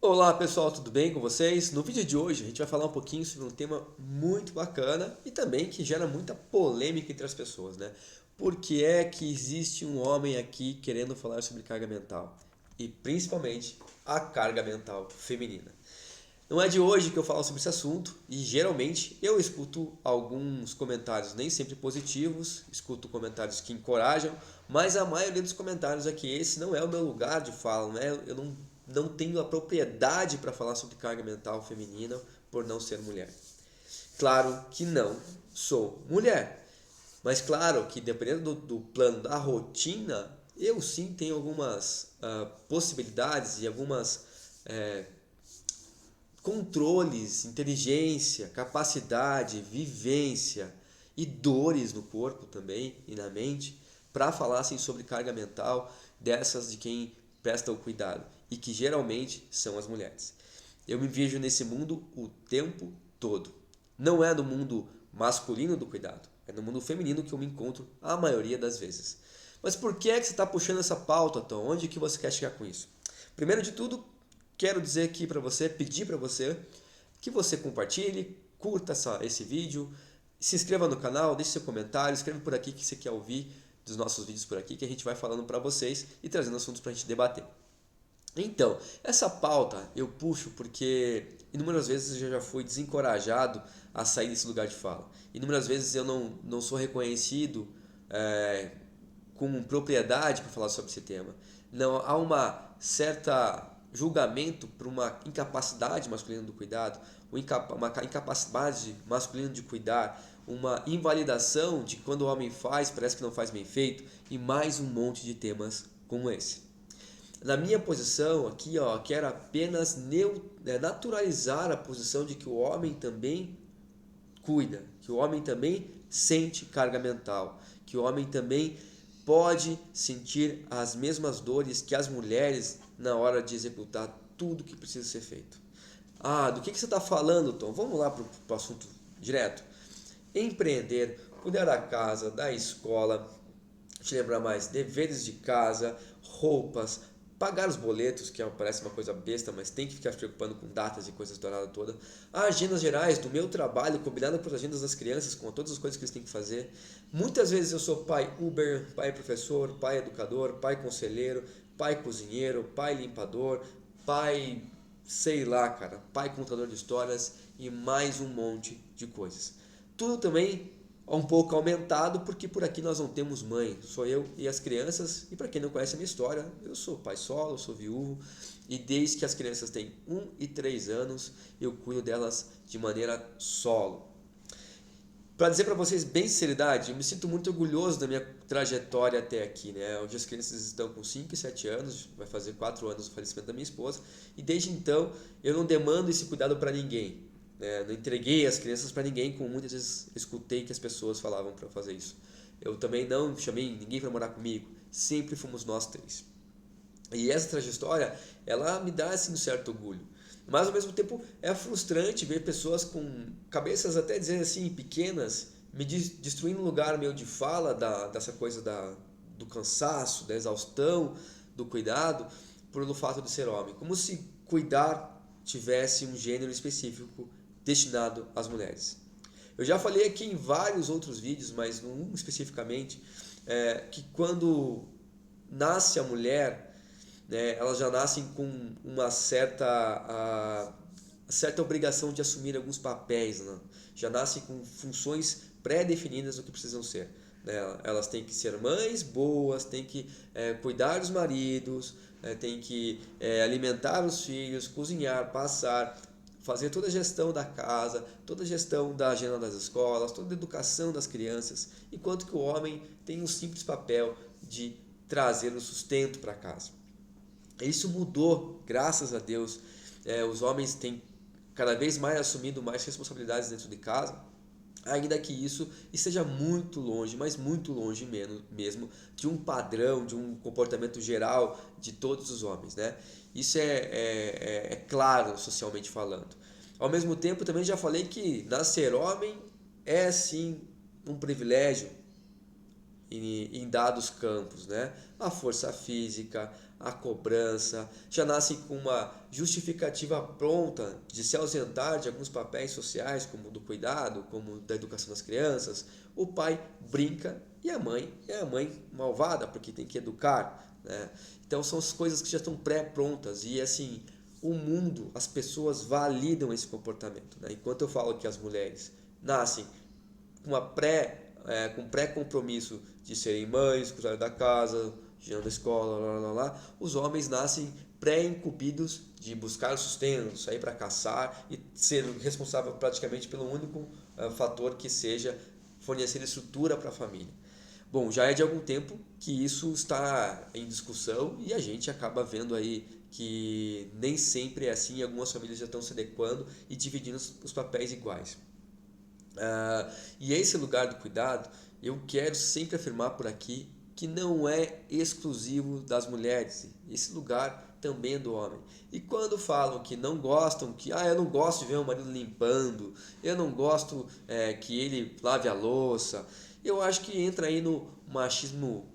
Olá pessoal, tudo bem com vocês? No vídeo de hoje a gente vai falar um pouquinho sobre um tema muito bacana e também que gera muita polêmica entre as pessoas, né? Por que é que existe um homem aqui querendo falar sobre carga mental? E principalmente a carga mental feminina. Não é de hoje que eu falo sobre esse assunto e geralmente eu escuto alguns comentários nem sempre positivos, escuto comentários que encorajam, mas a maioria dos comentários é que esse não é o meu lugar de fala, né? Eu não tenho a propriedade para falar sobre carga mental feminina por não ser mulher. Claro que não sou mulher, mas claro que dependendo do plano da rotina, eu sim tenho algumas possibilidades e algumas controles, inteligência, capacidade, vivência e dores no corpo também e na mente para falar assim, sobre carga mental dessas de quem presta o cuidado e que geralmente são as mulheres. Eu me vejo nesse mundo o tempo todo. Não é no mundo masculino do cuidado, é no mundo feminino que eu me encontro a maioria das vezes. Mas por que é que você está puxando essa pauta, Tom? Onde que você quer chegar com isso? Primeiro de tudo, quero dizer aqui para você, pedir para você que você compartilhe, curta esse vídeo, se inscreva no canal, deixe seu comentário, escreva por aqui o que você quer ouvir dos nossos vídeos por aqui, que a gente vai falando para vocês e trazendo assuntos para a gente debater. Então, essa pauta eu puxo porque inúmeras vezes eu já fui desencorajado a sair desse lugar de fala. Inúmeras vezes eu não sou reconhecido é, com propriedade para falar sobre esse tema. Não há uma certa julgamento por uma incapacidade masculina do cuidado, uma incapacidade masculina de cuidar, uma invalidação de quando o homem faz, parece que não faz bem feito, e mais um monte de temas como esse. Na minha posição aqui, ó, quero apenas naturalizar a posição de que o homem também cuida, que o homem também sente carga mental, que o homem também pode sentir as mesmas dores que as mulheres na hora de executar tudo que precisa ser feito. Ah, do que você está falando, Tom? Vamos lá para o assunto direto. Empreender, cuidar da casa, da escola, te lembrar mais, deveres de casa, roupas, pagar os boletos, que parece uma coisa besta, mas tem que ficar se preocupando com datas e coisas douradas toda. As agendas gerais do meu trabalho, combinado com as agendas das crianças, com todas as coisas que eles têm que fazer. Muitas vezes eu sou pai Uber, pai professor, pai educador, pai conselheiro, pai cozinheiro, pai limpador, pai sei lá, cara, pai contador de histórias e mais um monte de coisas. Tudo também um pouco aumentado porque por aqui nós não temos mãe, sou eu e as crianças. E para quem não conhece a minha história, eu sou pai solo, sou viúvo e desde que as crianças têm 1 e 3 anos eu cuido delas de maneira solo. Para dizer para vocês bem sinceridade, eu me sinto muito orgulhoso da minha trajetória até aqui, né? Hoje as crianças estão com 5 e 7 anos, vai fazer 4 anos o falecimento da minha esposa, e desde então eu não demando esse cuidado para ninguém, né? Não entreguei as crianças para ninguém, como muitas vezes escutei que as pessoas falavam para fazer isso. Eu também não chamei ninguém para morar comigo, sempre fomos nós três. E essa trajetória, ela me dá assim um certo orgulho. Mas ao mesmo tempo é frustrante ver pessoas com cabeças até dizer assim pequenas me destruindo o lugar meu de fala dessa coisa do cansaço, da exaustão, do cuidado, pelo fato de ser homem. Como se cuidar tivesse um gênero específico destinado às mulheres. Eu já falei aqui em vários outros vídeos, mas num especificamente, que quando nasce a mulher, né, elas já nascem com uma certa obrigação de assumir alguns papéis, né? Já nascem com funções pré-definidas do que precisam ser. Né? Elas têm que ser mães boas, têm que cuidar dos maridos, têm que alimentar os filhos, cozinhar, passar, fazer toda a gestão da casa, toda a gestão da agenda das escolas, toda a educação das crianças, enquanto que o homem tem um simples papel de trazer o sustento para casa. Isso mudou, graças a Deus. Os homens têm cada vez mais assumido mais responsabilidades dentro de casa, ainda que isso esteja muito longe, mas muito longe mesmo, de um padrão, de um comportamento geral de todos os homens, né? Isso é claro socialmente falando. Ao mesmo tempo, também já falei que nascer homem é sim um privilégio em dados campos, né? A força física, a cobrança, já nascem com uma justificativa pronta de se ausentar de alguns papéis sociais, como do cuidado, como da educação das crianças. O pai brinca e a mãe é a mãe malvada, porque tem que educar, né? Então são as coisas que já estão pré-prontas e assim, o mundo, as pessoas validam esse comportamento, né? Enquanto eu falo que as mulheres nascem com com pré-compromisso de serem mães, cuidar da casa, girando a escola, os homens nascem pré-incumbidos de buscar o sustento, sair para caçar e ser responsável praticamente pelo único fator que seja fornecer estrutura para a família. Bom, já é de algum tempo que isso está em discussão e a gente acaba vendo aí que nem sempre é assim, algumas famílias já estão se adequando e dividindo os papéis iguais. E esse lugar do cuidado, eu quero sempre afirmar por aqui que não é exclusivo das mulheres. Esse lugar também é do homem. E quando falam que não gostam, que eu não gosto de ver o marido limpando, eu não gosto que ele lave a louça, eu acho que entra aí no machismo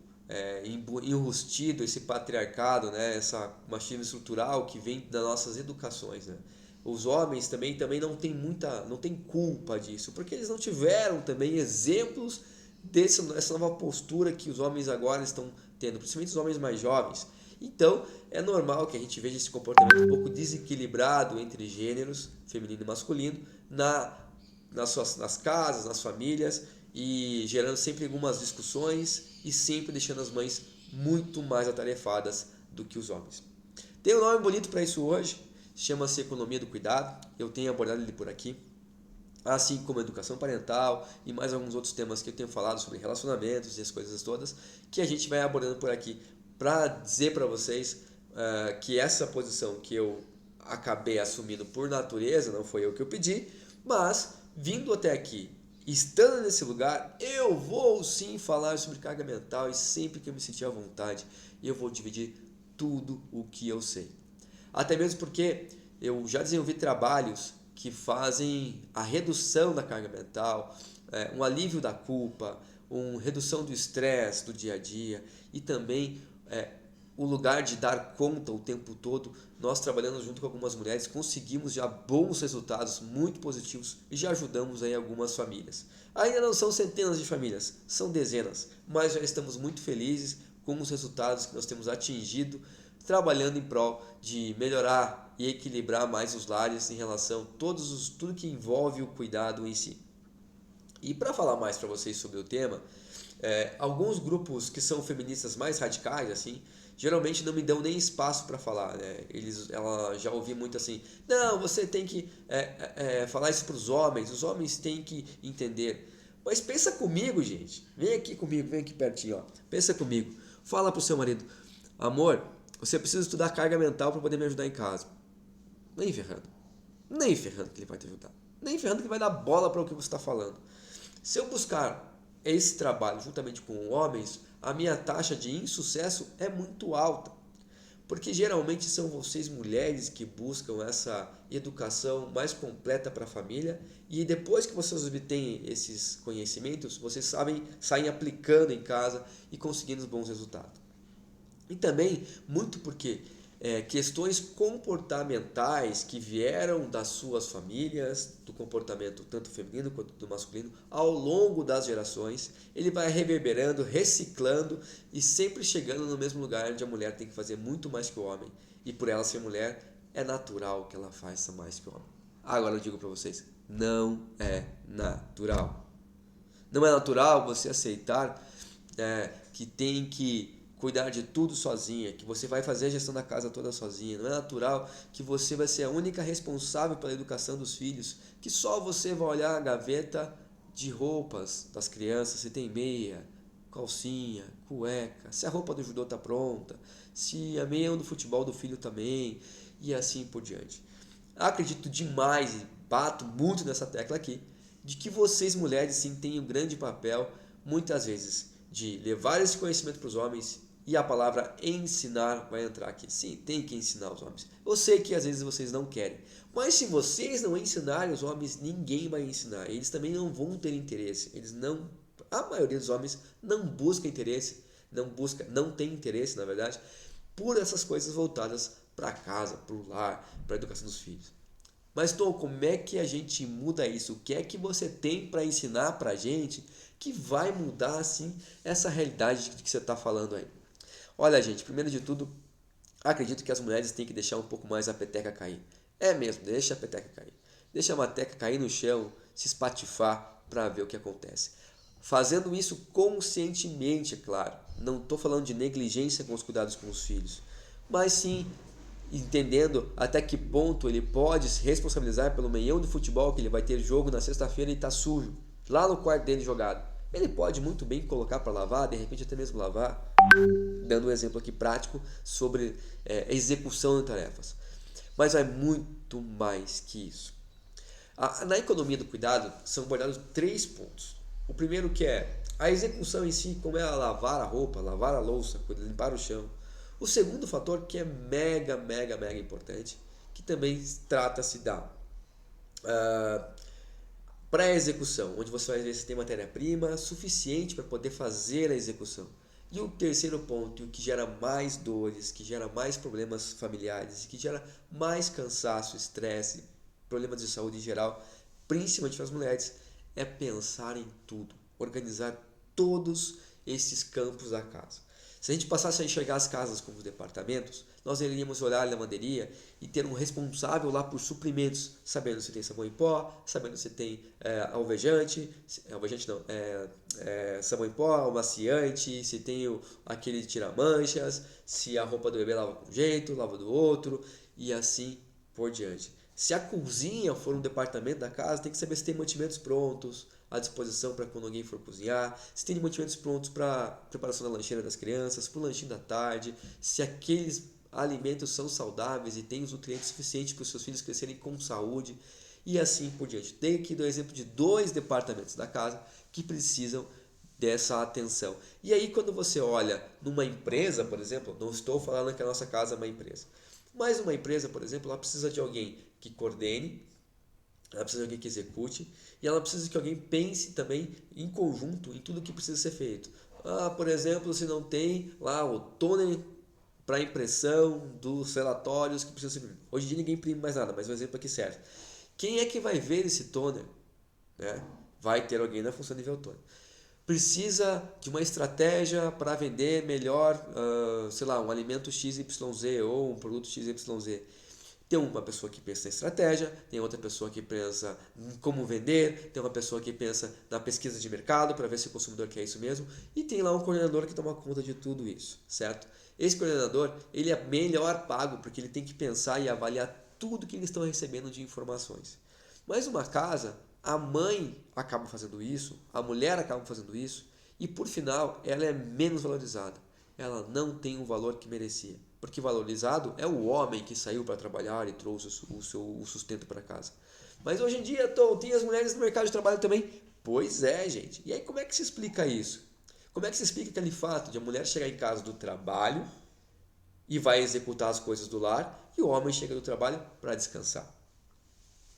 enrustido, esse patriarcado, né? Essa machismo estrutural que vem das nossas educações, né? Os homens também não tem culpa disso, porque eles não tiveram também exemplos dessa nova postura que os homens agora estão tendo, principalmente os homens mais jovens. Então, é normal que a gente veja esse comportamento um pouco desequilibrado entre gêneros, feminino e masculino, nas casas, nas famílias, e gerando sempre algumas discussões e sempre deixando as mães muito mais atarefadas do que os homens. Tem um nome bonito para isso hoje, chama-se Economia do Cuidado, eu tenho abordado ele por aqui, assim como educação parental e mais alguns outros temas que eu tenho falado sobre relacionamentos e as coisas todas, que a gente vai abordando por aqui para dizer para vocês que essa posição que eu acabei assumindo por natureza, não foi eu que eu pedi, mas vindo até aqui, estando nesse lugar, eu vou sim falar sobre carga mental e sempre que eu me sentir à vontade, eu vou dividir tudo o que eu sei. Até mesmo porque eu já desenvolvi trabalhos que fazem a redução da carga mental, um alívio da culpa, uma redução do estresse do dia a dia e também o lugar de dar conta o tempo todo. Nós trabalhando junto com algumas mulheres conseguimos já bons resultados muito positivos e já ajudamos aí algumas famílias. Ainda não são centenas de famílias, são dezenas, mas já estamos muito felizes com os resultados que nós temos atingido trabalhando em prol de melhorar e equilibrar mais os lares em relação a tudo que envolve o cuidado em si. E para falar mais para vocês sobre o tema, alguns grupos que são feministas mais radicais, assim, geralmente não me dão nem espaço para falar, né? Ela já ouvi muito assim, não, você tem que falar isso para os homens têm que entender. Mas pensa comigo, gente, vem aqui comigo, vem aqui pertinho, ó. Pensa comigo, fala pro seu marido, amor, você precisa estudar carga mental para poder me ajudar em casa. Nem ferrando. Nem ferrando que ele vai te ajudar. Nem ferrando que ele vai dar bola para o que você está falando. Se eu buscar esse trabalho juntamente com homens, a minha taxa de insucesso é muito alta. Porque geralmente são vocês mulheres que buscam essa educação mais completa para a família e depois que vocês obtêm esses conhecimentos, vocês saem aplicando em casa e conseguindo bons resultados. E também muito porque questões comportamentais que vieram das suas famílias, do comportamento tanto feminino quanto do masculino, ao longo das gerações, ele vai reverberando, reciclando e sempre chegando no mesmo lugar onde a mulher tem que fazer muito mais que o homem. E por ela ser mulher, é natural que ela faça mais que o homem. Agora eu digo para vocês, não é natural. Não é natural você aceitar que tem que cuidar de tudo sozinha, que você vai fazer a gestão da casa toda sozinha. Não é natural que você vai ser a única responsável pela educação dos filhos, que só você vai olhar a gaveta de roupas das crianças, se tem meia, calcinha, cueca, se a roupa do judô está pronta, se a meia do futebol do filho também, e assim por diante. Acredito demais e bato muito nessa tecla aqui, de que vocês mulheres sim têm um grande papel, muitas vezes, de levar esse conhecimento para os homens. E a palavra ensinar vai entrar aqui. Sim, tem que ensinar os homens. Eu sei que às vezes vocês não querem. Mas se vocês não ensinarem os homens, ninguém vai ensinar. Eles também não vão ter interesse. A maioria dos homens não busca interesse, não tem interesse, na verdade, por essas coisas voltadas para casa, para o lar, para a educação dos filhos. Mas, Tom, como é que a gente muda isso? O que é que você tem para ensinar para a gente que vai mudar, assim, essa realidade que você está falando aí? Olha, gente, primeiro de tudo, acredito que as mulheres têm que deixar um pouco mais a peteca cair. É mesmo, deixa a peteca cair. Deixa a peteca cair no chão, se espatifar para ver o que acontece. Fazendo isso conscientemente, é claro. Não estou falando de negligência com os cuidados com os filhos, mas sim entendendo até que ponto ele pode se responsabilizar pelo meião de futebol que ele vai ter jogo na sexta-feira e está sujo, lá no quarto dele jogado. Ele pode muito bem colocar para lavar, de repente até mesmo lavar, dando um exemplo aqui prático sobre execução de tarefas. Mas vai muito mais que isso. Na economia do cuidado são abordados 3 pontos. O primeiro que é a execução em si, como é lavar a roupa, lavar a louça, limpar o chão. O segundo fator que é mega, mega, mega importante, que também trata-se da pré-execução, onde você vai ver se tem matéria-prima suficiente para poder fazer a execução. E o terceiro ponto, o que gera mais dores, que gera mais problemas familiares, que gera mais cansaço, estresse, problemas de saúde em geral, principalmente para as mulheres, é pensar em tudo, organizar todos esses campos da casa. Se a gente passasse a enxergar as casas como departamentos, nós iríamos olhar a lavanderia e ter um responsável lá por suprimentos, sabendo se tem sabão em pó, sabendo se tem alvejante não, sabão em pó, amaciante, se tem aquele tira-manchas, se a roupa do bebê lava com um jeito, lava do outro e assim por diante. Se a cozinha for um departamento da casa, tem que saber se tem mantimentos prontos à disposição para quando alguém for cozinhar, se tem mantimentos prontos para preparação da lancheira das crianças, para o lanchinho da tarde, se aqueles alimentos são saudáveis e têm os nutrientes suficientes para os seus filhos crescerem com saúde e assim por diante. Tenho aqui do exemplo de 2 departamentos da casa que precisam dessa atenção. E aí quando você olha numa empresa, por exemplo, não estou falando que a nossa casa é uma empresa, mas uma empresa, por exemplo, ela precisa de alguém que coordene, ela precisa de alguém que execute e ela precisa que alguém pense também em conjunto em tudo que precisa ser feito. Por exemplo, se não tem lá o toner para impressão dos relatórios que precisam ser. Hoje em dia ninguém imprime mais nada, mas o exemplo aqui serve. Quem é que vai ver esse toner? Né? Vai ter alguém na função de ver o toner. Precisa de uma estratégia para vender melhor, um alimento XYZ ou um produto XYZ. Tem uma pessoa que pensa em estratégia, tem outra pessoa que pensa em como vender, tem uma pessoa que pensa na pesquisa de mercado para ver se o consumidor quer isso mesmo, e tem lá um coordenador que toma conta de tudo isso, certo? Esse coordenador, ele é melhor pago porque ele tem que pensar e avaliar tudo que eles estão recebendo de informações. Mas uma casa, a mãe acaba fazendo isso, a mulher acaba fazendo isso, e por final ela é menos valorizada. Ela não tem o valor que merecia. Porque valorizado é o homem que saiu para trabalhar e trouxe o sustento para casa. Mas hoje em dia, tem as mulheres no mercado de trabalho também? Pois é, gente. E aí como é que se explica isso? Como é que se explica aquele fato de a mulher chegar em casa do trabalho e vai executar as coisas do lar e o homem chega do trabalho para descansar?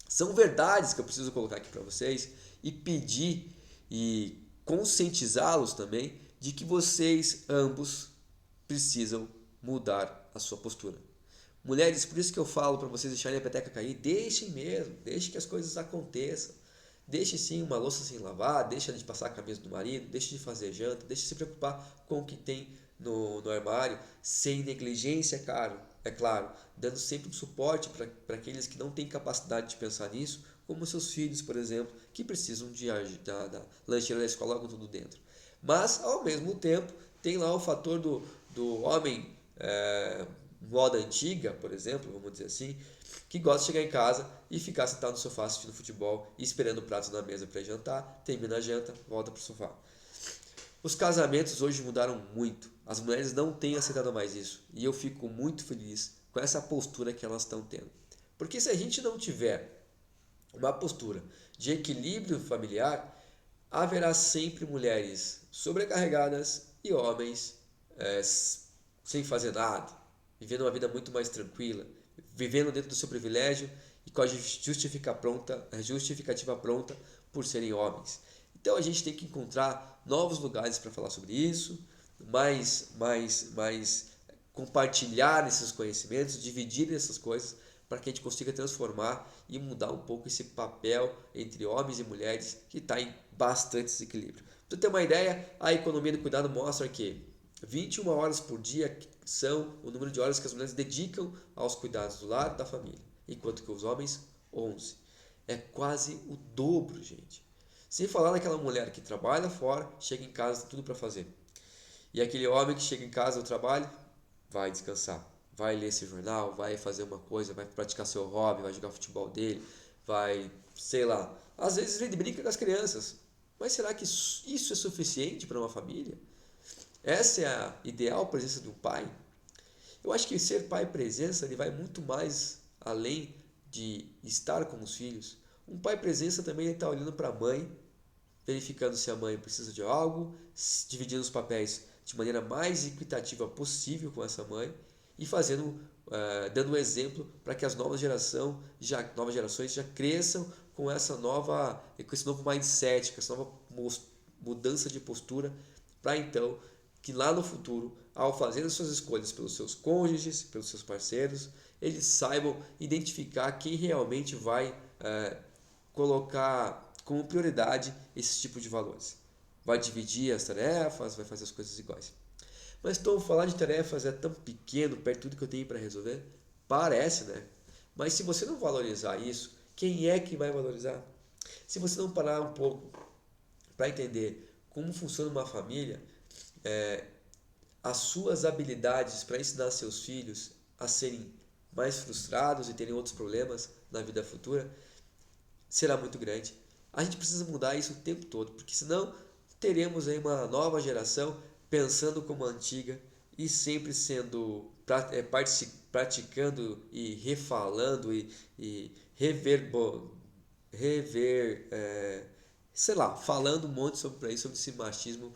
São verdades que eu preciso colocar aqui para vocês e pedir e conscientizá-los também de que vocês ambos precisam mudar a sua postura. Mulheres, por isso que eu falo para vocês deixarem a peteca cair, deixem mesmo, deixem que as coisas aconteçam. Deixe sim uma louça sem lavar, deixe de passar a camisa do marido, deixe de fazer janta, deixe de se preocupar com o que tem no armário, sem negligência, é claro, dando sempre um suporte para aqueles que não têm capacidade de pensar nisso, como seus filhos, por exemplo, que precisam da lancheira da escola com tudo dentro. Mas, ao mesmo tempo, tem lá o fator do homem moda antiga, por exemplo, vamos dizer assim, que gosta de chegar em casa e ficar sentado no sofá assistindo futebol e esperando o prato na mesa para jantar, termina a janta, volta para o sofá. Os casamentos hoje mudaram muito. As mulheres não têm aceitado mais isso. E eu fico muito feliz com essa postura que elas estão tendo. Porque se a gente não tiver uma postura de equilíbrio familiar, haverá sempre mulheres sobrecarregadas e homens sem fazer nada, vivendo uma vida muito mais tranquila, vivendo dentro do seu privilégio e com a justificativa pronta por serem homens. Então a gente tem que encontrar novos lugares para falar sobre isso, mais compartilhar esses conhecimentos, dividir essas coisas, para que a gente consiga transformar e mudar um pouco esse papel entre homens e mulheres que está em bastante desequilíbrio. Para você ter uma ideia, a economia do cuidado mostra que 21 horas por dia são o número de horas que as mulheres dedicam aos cuidados do lar e da família, enquanto que os homens 11. É quase o dobro, gente. Sem falar daquela mulher que trabalha fora, chega em casa, tem tudo para fazer. E aquele homem que chega em casa do trabalho, vai descansar, vai ler esse jornal, vai fazer uma coisa, vai praticar seu hobby, vai jogar futebol dele, vai, sei lá. Às vezes ele brinca com as crianças. Mas será que isso é suficiente para uma família? Essa é a ideal presença de um pai? Eu acho que ser pai presença ele vai muito mais além de estar com os filhos. Um pai presença também está olhando para a mãe, verificando se a mãe precisa de algo, dividindo os papéis de maneira mais equitativa possível com essa mãe e fazendo, dando um exemplo para que as novas gerações já cresçam com com esse novo mindset, com essa nova mudança de postura, para então que lá no futuro, ao fazer as suas escolhas pelos seus cônjuges, pelos seus parceiros, eles saibam identificar quem realmente vai colocar como prioridade esse tipo de valores. Vai dividir as tarefas, vai fazer as coisas iguais. Mas Tom, falar de tarefas é tão pequeno perto de tudo que eu tenho para resolver? Parece, né? Mas se você não valorizar isso, quem é que vai valorizar? Se você não parar um pouco para entender como funciona uma família, as suas habilidades para ensinar seus filhos a serem mais frustrados e terem outros problemas na vida futura será muito grande. A gente precisa mudar isso o tempo todo, porque senão teremos aí uma nova geração pensando como a antiga e sempre sendo praticando e refalando e sei lá, falando um monte sobre isso, sobre esse machismo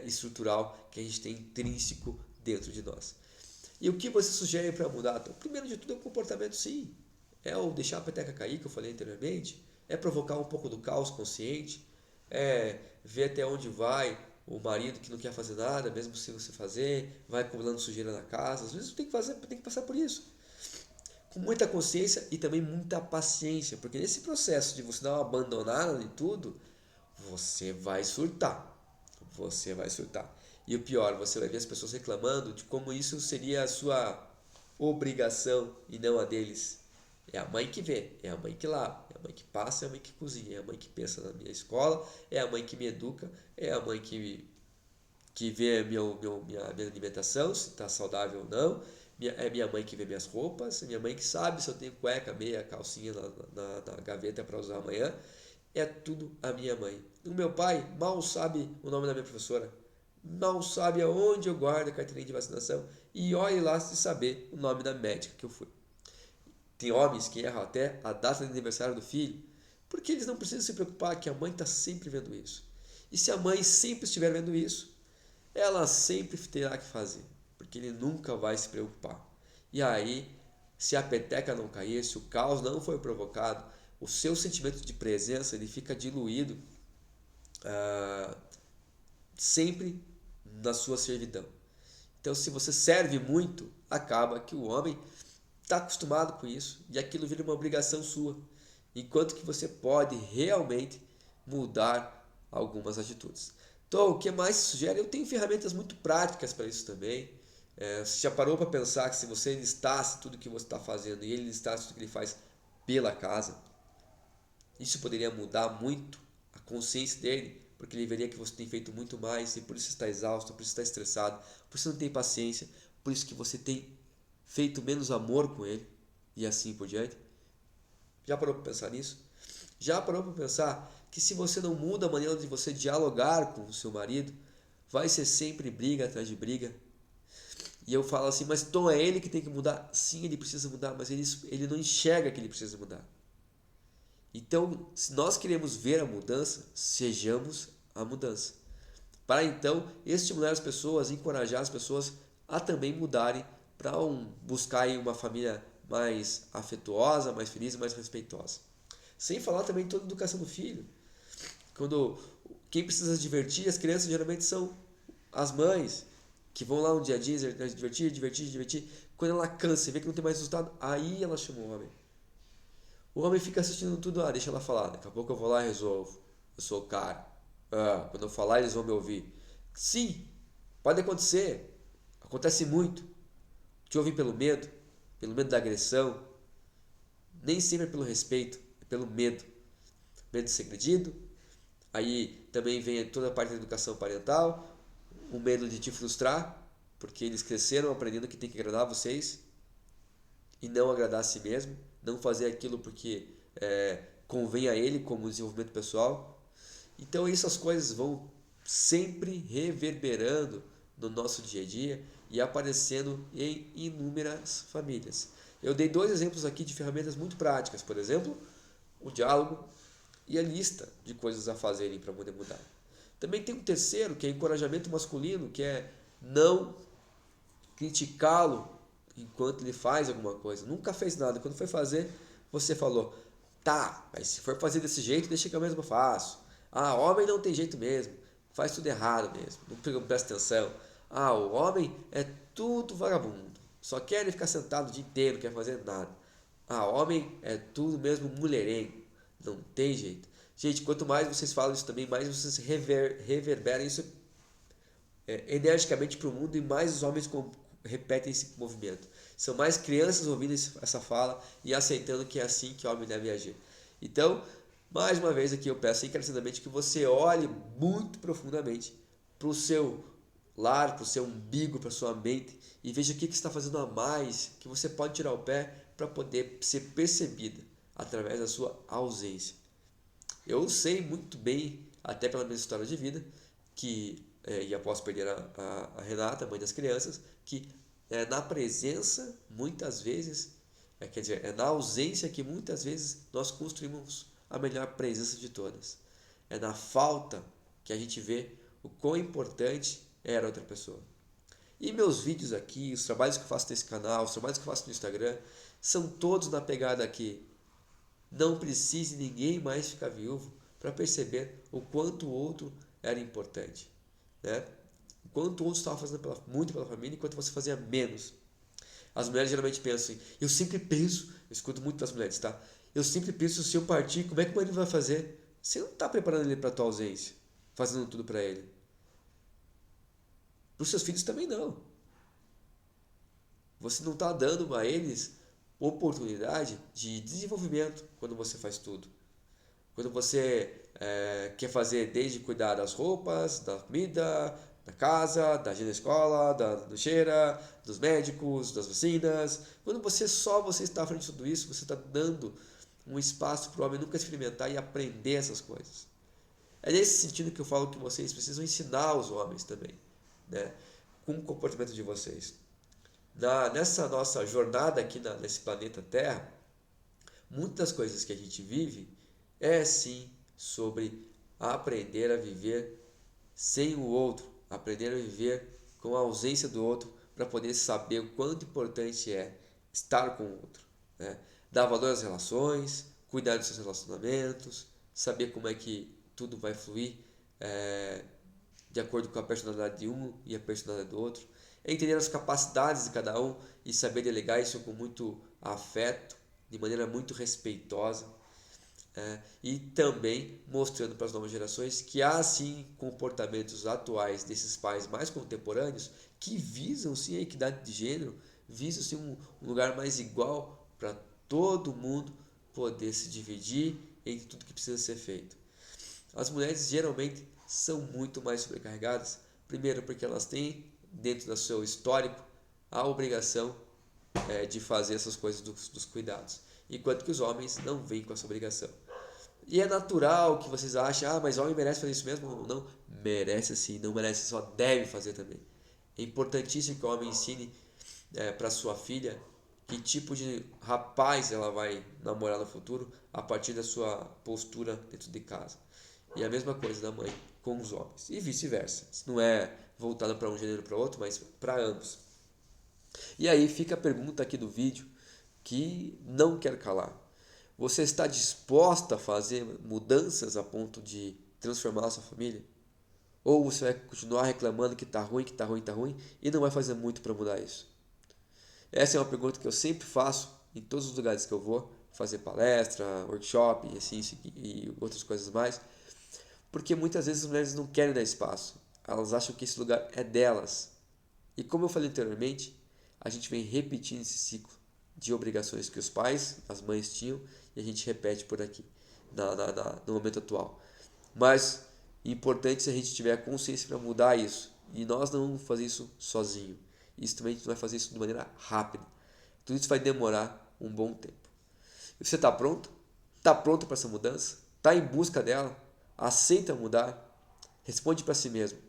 estrutural que a gente tem intrínseco dentro de nós. E o que você sugere para mudar? Então, primeiro de tudo é o comportamento, sim. É o deixar a peteca cair, que eu falei anteriormente. É provocar um pouco do caos consciente. É ver até onde vai o marido que não quer fazer nada, mesmo se você fazer, vai acumulando sujeira na casa. Às vezes tem que passar por isso. Com muita consciência e também muita paciência, porque nesse processo de você dar uma abandonada em tudo, você vai surtar. Você vai surtar. E o pior, você vai ver as pessoas reclamando de como isso seria a sua obrigação e não a deles. É a mãe que vê, é a mãe que lava, é a mãe que passa, é a mãe que cozinha, é a mãe que pensa na minha escola, é a mãe que me educa, é a mãe que vê minha alimentação, se está saudável ou não, é minha mãe que vê minhas roupas, é minha mãe que sabe se eu tenho cueca, meia, calcinha na gaveta para usar amanhã. É tudo a minha mãe. O meu pai mal sabe o nome da minha professora, mal sabe aonde eu guardo a carteirinha de vacinação e olhe lá se saber o nome da médica que eu fui. Tem homens que erram até a data de aniversário do filho, porque eles não precisam se preocupar que a mãe está sempre vendo isso. E se a mãe sempre estiver vendo isso, ela sempre terá que fazer, porque ele nunca vai se preocupar. E aí, se a peteca não cair, se o caos não foi provocado, o seu sentimento de presença ele fica diluído sempre na sua servidão. Então, se você serve muito, acaba que o homem está acostumado com isso e aquilo vira uma obrigação sua, enquanto que você pode realmente mudar algumas atitudes. Então, o que mais sugere? Eu tenho ferramentas muito práticas para isso também. Você já parou para pensar que se você listasse tudo que você está fazendo e ele listasse tudo que ele faz pela casa, isso poderia mudar muito a consciência dele, porque ele veria que você tem feito muito mais e por isso está exausto, por isso está estressado, por isso não tem paciência, por isso que você tem feito menos amor com ele e assim por diante. Já parou para pensar nisso? Já parou para pensar que se você não muda a maneira de você dialogar com o seu marido, vai ser sempre briga atrás de briga? E eu falo assim, mas Tom, é ele que tem que mudar? Sim, ele precisa mudar, mas ele não enxerga que ele precisa mudar. Então, se nós queremos ver a mudança, sejamos a mudança. Para então estimular as pessoas, encorajar as pessoas a também mudarem para buscar aí uma família mais afetuosa, mais feliz, mais respeitosa. Sem falar também toda a educação do filho. Quando quem precisa se divertir, as crianças geralmente são as mães. que vão lá no dia a dia, divertir. Quando ela cansa e vê que não tem mais resultado, aí ela chama o homem. O homem fica assistindo tudo, deixa ela falar, daqui a pouco eu vou lá e resolvo. Eu sou o cara. Quando eu falar, eles vão me ouvir. Sim, pode acontecer. Acontece muito. Te ouvem pelo medo da agressão. Nem sempre é pelo respeito, é pelo medo. Medo de ser agredido. Aí também vem toda a parte da educação parental, o medo de te frustrar, porque eles cresceram aprendendo que tem que agradar vocês e não agradar a si mesmo, não fazer aquilo porque convém a ele como desenvolvimento pessoal. Então essas coisas vão sempre reverberando no nosso dia a dia e aparecendo em inúmeras famílias. Eu dei 2 exemplos aqui de ferramentas muito práticas, por exemplo, o diálogo e a lista de coisas a fazerem para poder mudar. Também tem um terceiro, que é encorajamento masculino, que é não criticá-lo enquanto ele faz alguma coisa. Nunca fez nada. Quando foi fazer, você falou, tá, mas se for fazer desse jeito, deixa que eu mesmo faço. Homem não tem jeito mesmo, faz tudo errado mesmo, não presta atenção. O homem é tudo vagabundo, só quer ficar sentado o dia inteiro, não quer fazer nada. Homem é tudo mesmo mulherengo, não tem jeito. Gente, quanto mais vocês falam isso também, mais vocês reverberam isso energicamente para o mundo e mais os homens repetem esse movimento. São mais crianças ouvindo essa fala e aceitando que é assim que o homem deve agir. Então, mais uma vez aqui eu peço encarecidamente que você olhe muito profundamente para o seu lar, para o seu umbigo, para a sua mente e veja o que você está fazendo a mais, que você pode tirar o pé para poder ser percebida através da sua ausência. Eu sei muito bem, até pela minha história de vida, que e após perder a Renata, mãe das crianças, que é na presença, muitas vezes, quer dizer, é na ausência que muitas vezes nós construímos a melhor presença de todas. É na falta que a gente vê o quão importante era outra pessoa. E meus vídeos aqui, os trabalhos que eu faço nesse canal, os trabalhos que eu faço no Instagram, são todos na pegada aqui. Não precise ninguém mais ficar viúvo para perceber o quanto o outro era importante. Né? Enquanto o outro estava fazendo muito pela família, enquanto você fazia menos. As mulheres geralmente pensam assim, eu sempre penso, eu escuto muito das mulheres, tá? Eu sempre penso, se eu partir, como é que o marido vai fazer? Você não está preparando ele para a tua ausência, fazendo tudo para ele. Para os seus filhos também não. Você não está dando a eles oportunidade de desenvolvimento quando você faz tudo. Quando você quer fazer desde cuidar das roupas, da comida, da casa, da higiene da escola, da lixeira, dos médicos, das vacinas. Quando você está à frente de tudo isso, você está dando um espaço para o homem nunca experimentar e aprender essas coisas. É nesse sentido que eu falo que vocês precisam ensinar os homens também, né? Com o comportamento de vocês. Nessa nossa jornada aqui nesse planeta Terra, muitas coisas que a gente vive é sim sobre aprender a viver sem o outro, aprender a viver com a ausência do outro para poder saber o quanto importante é estar com o outro, né? Dar valor às relações, cuidar dos seus relacionamentos, saber como é que tudo vai fluir de acordo com a personalidade de um e a personalidade do outro, entender as capacidades de cada um e saber delegar isso com muito afeto, de maneira muito respeitosa. E também mostrando para as novas gerações que há sim comportamentos atuais desses pais mais contemporâneos que visam sim a equidade de gênero, visam sim um lugar mais igual para todo mundo poder se dividir entre tudo que precisa ser feito. As mulheres geralmente são muito mais sobrecarregadas, primeiro porque elas têm dentro do seu histórico a obrigação de fazer essas coisas dos cuidados, enquanto que os homens não vêm com essa obrigação. E é natural que vocês achem, mas homem merece fazer isso mesmo? Não, merece sim, não merece, só deve fazer também. É importantíssimo que o homem ensine para sua filha que tipo de rapaz ela vai namorar no futuro a partir da sua postura dentro de casa. E a mesma coisa da mãe com os homens, e vice-versa. Isso não é voltado para um gênero ou para outro, mas para ambos. E aí fica a pergunta aqui do vídeo que não quero calar. Você está disposta a fazer mudanças a ponto de transformar a sua família? Ou você vai continuar reclamando que tá ruim, que tá ruim, tá ruim, e não vai fazer muito para mudar isso? Essa é uma pergunta que eu sempre faço em todos os lugares que eu vou fazer palestra, workshop e assim e outras coisas mais, porque muitas vezes as mulheres não querem dar espaço. Elas acham que esse lugar é delas. E como eu falei anteriormente, a gente vem repetindo esse ciclo de obrigações que os pais, as mães tinham, e a gente repete por aqui, no momento atual. Mas importante se a gente tiver consciência para mudar isso. E nós não vamos fazer isso sozinho. Isso também a gente não vai fazer isso de maneira rápida. Tudo isso vai demorar um bom tempo. E você está pronto? Está pronto para essa mudança? Está em busca dela? Aceita mudar? Responde para si mesmo.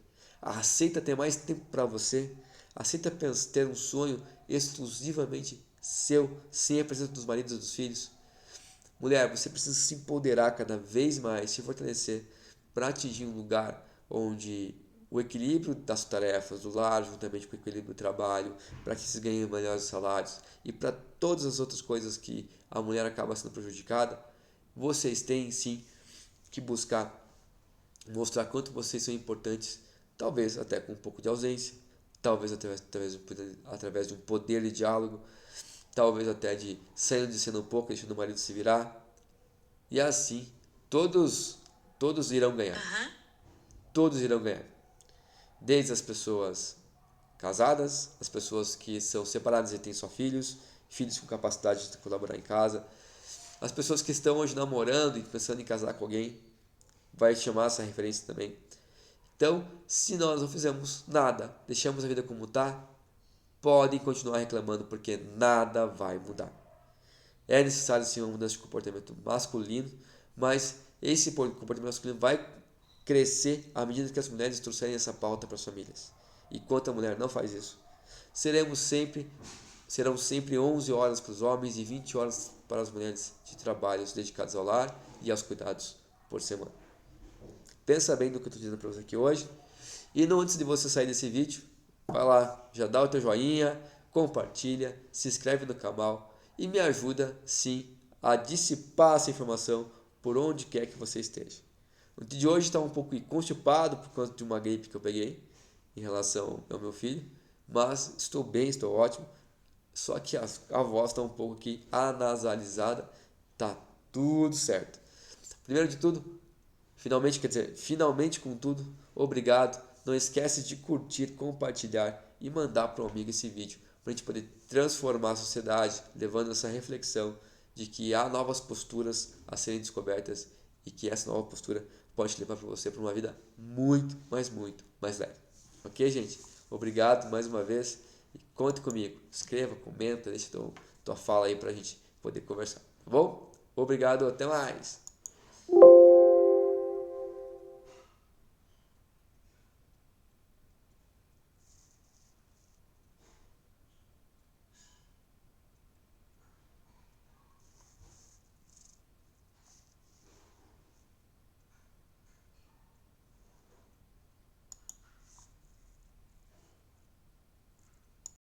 Aceita ter mais tempo para você? Aceita ter um sonho exclusivamente seu, sem a presença dos maridos e dos filhos? Mulher, você precisa se empoderar cada vez mais, se fortalecer para atingir um lugar onde o equilíbrio das tarefas do lar, juntamente com o equilíbrio do trabalho, para que se ganhem melhores salários e para todas as outras coisas que a mulher acaba sendo prejudicada, vocês têm sim que buscar mostrar quanto vocês são importantes, talvez até com um pouco de ausência, talvez através de um poder de diálogo, talvez até de saindo de cena um pouco, deixando o marido se virar. E assim, todos irão ganhar. Todos irão ganhar. Desde as pessoas casadas, as pessoas que são separadas e têm só filhos, filhos com capacidade de colaborar em casa, as pessoas que estão hoje namorando e pensando em casar com alguém, vai chamar essa referência também. Então, se nós não fizermos nada, deixamos a vida como está, podem continuar reclamando porque nada vai mudar. É necessário sim uma mudança de comportamento masculino, mas esse comportamento masculino vai crescer à medida que as mulheres trouxerem essa pauta para as famílias. Enquanto a mulher não faz isso, serão sempre 11 horas para os homens e 20 horas para as mulheres de trabalhos dedicados ao lar e aos cuidados por semana. Pensa bem no que eu estou dizendo para você aqui hoje. E não antes de você sair desse vídeo, vai lá, já dá o teu joinha, compartilha, se inscreve no canal e me ajuda sim a dissipar essa informação por onde quer que você esteja. O dia de hoje está um pouco constipado por conta de uma gripe que eu peguei em relação ao meu filho, mas estou bem, estou ótimo. Só que a voz está um pouco aqui anasalizada, tá tudo certo. Primeiro de tudo, finalmente com tudo, obrigado. Não esquece de curtir, compartilhar e mandar para um amigo esse vídeo para a gente poder transformar a sociedade, levando essa reflexão de que há novas posturas a serem descobertas e que essa nova postura pode levar para você para uma vida muito mais leve. Ok, gente? Obrigado mais uma vez e conte comigo. Escreva, comenta, deixa tua fala aí para a gente poder conversar, tá bom? Obrigado, até mais!